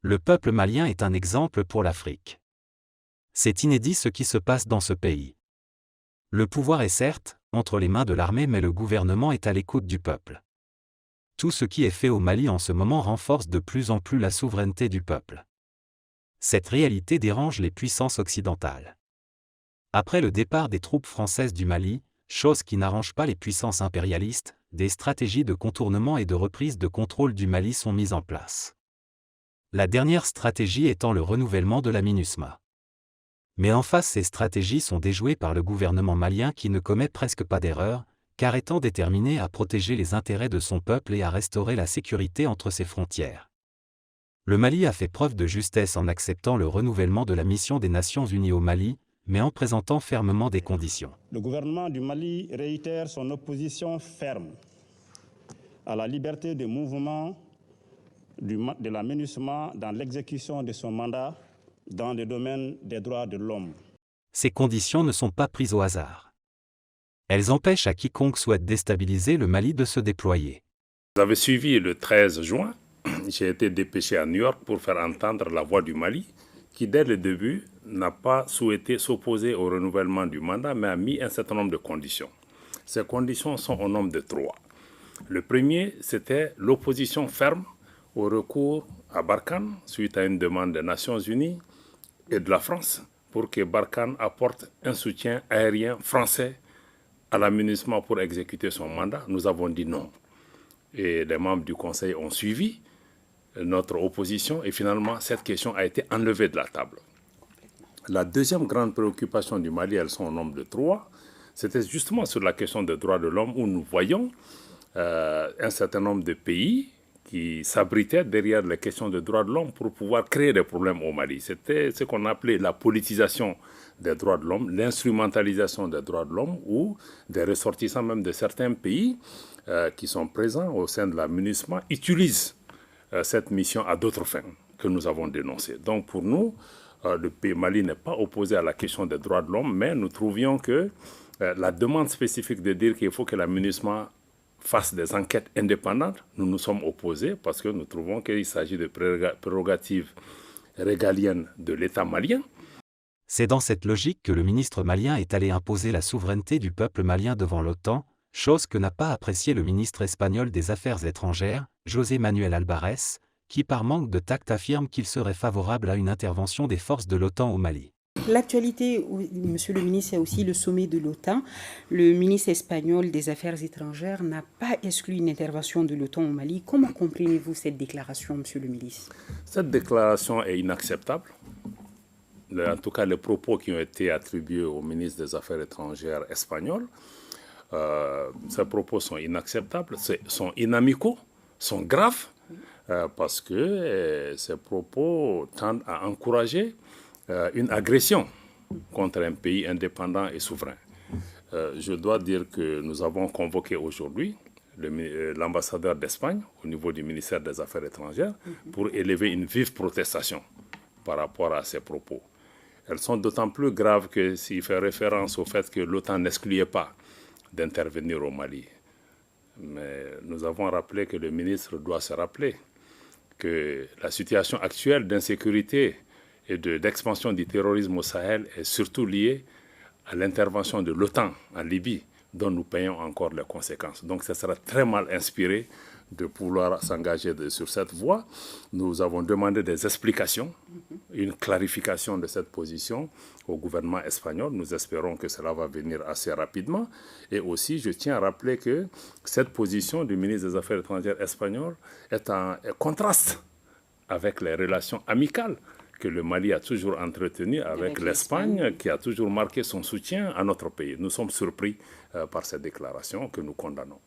Le peuple malien est un exemple pour l'Afrique. C'est inédit ce qui se passe dans ce pays. Le pouvoir est certes entre les mains de l'armée, mais le gouvernement est à l'écoute du peuple. Tout ce qui est fait au Mali en ce moment renforce de plus en plus la souveraineté du peuple. Cette réalité dérange les puissances occidentales. Après le départ des troupes françaises du Mali, chose qui n'arrange pas les puissances impérialistes, des stratégies de contournement et de reprise de contrôle du Mali sont mises en place. La dernière stratégie étant le renouvellement de la MINUSMA. Mais en face, ces stratégies sont déjouées par le gouvernement malien qui ne commet presque pas d'erreur, car étant déterminé à protéger les intérêts de son peuple et à restaurer la sécurité entre ses frontières. Le Mali a fait preuve de justesse en acceptant le renouvellement de la mission des Nations Unies au Mali, mais en présentant fermement des conditions. Le gouvernement du Mali réitère son opposition ferme à la liberté de mouvement de la MINUSMA dans l'exécution de son mandat dans le domaine des droits de l'homme. Ces conditions ne sont pas prises au hasard. Elles empêchent à quiconque souhaite déstabiliser le Mali de se déployer. Vous avez suivi le 13 juin, j'ai été dépêché à New York pour faire entendre la voix du Mali, qui dès le début n'a pas souhaité s'opposer au renouvellement du mandat, mais a mis un certain nombre de conditions. Ces conditions sont au nombre de 3. Le premier, c'était l'opposition ferme au recours à Barkhane, suite à une demande des Nations Unies et de la France, pour que Barkhane apporte un soutien aérien français à la MINUSMA pour exécuter son mandat. Nous avons dit non. Et les membres du Conseil ont suivi notre opposition et finalement cette question a été enlevée de la table. La deuxième grande préoccupation du Mali, elles sont au nombre de 3, c'était justement sur la question des droits de l'homme où nous voyons un certain nombre de pays qui s'abritaient derrière les questions de droits de l'homme pour pouvoir créer des problèmes au Mali. C'était ce qu'on appelait la politisation des droits de l'homme, l'instrumentalisation des droits de l'homme, où des ressortissants même de certains pays qui sont présents au sein de la MINUSMA utilisent cette mission à d'autres fins que nous avons dénoncées. Donc pour nous, le pays Mali n'est pas opposé à la question des droits de l'homme, mais nous trouvions que la demande spécifique de dire qu'il faut que la MINUSMA fasse des enquêtes indépendantes, nous nous sommes opposés parce que nous trouvons qu'il s'agit de prérogatives régaliennes de l'État malien. C'est dans cette logique que le ministre malien est allé imposer la souveraineté du peuple malien devant l'OTAN, chose que n'a pas apprécié le ministre espagnol des Affaires étrangères, José Manuel Albarès, qui par manque de tact affirme qu'il serait favorable à une intervention des forces de l'OTAN au Mali. L'actualité, monsieur le ministre, c'est aussi le sommet de l'OTAN. Le ministre espagnol des Affaires étrangères n'a pas exclu une intervention de l'OTAN au Mali. Comment comprenez-vous cette déclaration, monsieur le ministre? Cette déclaration est inacceptable. En tout cas, les propos qui ont été attribués au ministre des Affaires étrangères espagnol, ces propos sont inacceptables, sont inamicaux, sont graves, parce que ces propos tendent à encourager une agression contre un pays indépendant et souverain. Je dois dire que nous avons convoqué aujourd'hui l'ambassadeur d'Espagne au niveau du ministère des Affaires étrangères pour élever une vive protestation par rapport à ces propos. Elles sont d'autant plus graves que s'il fait référence au fait que l'OTAN n'excluait pas d'intervenir au Mali. Mais nous avons rappelé que le ministre doit se rappeler que la situation actuelle d'insécurité et d'expansion du terrorisme au Sahel est surtout liée à l'intervention de l'OTAN en Libye, dont nous payons encore les conséquences. Donc ça sera très mal inspiré de pouvoir s'engager sur cette voie. Nous avons demandé des explications, une clarification de cette position au gouvernement espagnol. Nous espérons que cela va venir assez rapidement. Et aussi, je tiens à rappeler que cette position du ministre des Affaires étrangères espagnol est en contraste avec les relations amicales que le Mali a toujours entretenues avec l'Espagne, qui a toujours marqué son soutien à notre pays. Nous sommes surpris par cette déclaration que nous condamnons.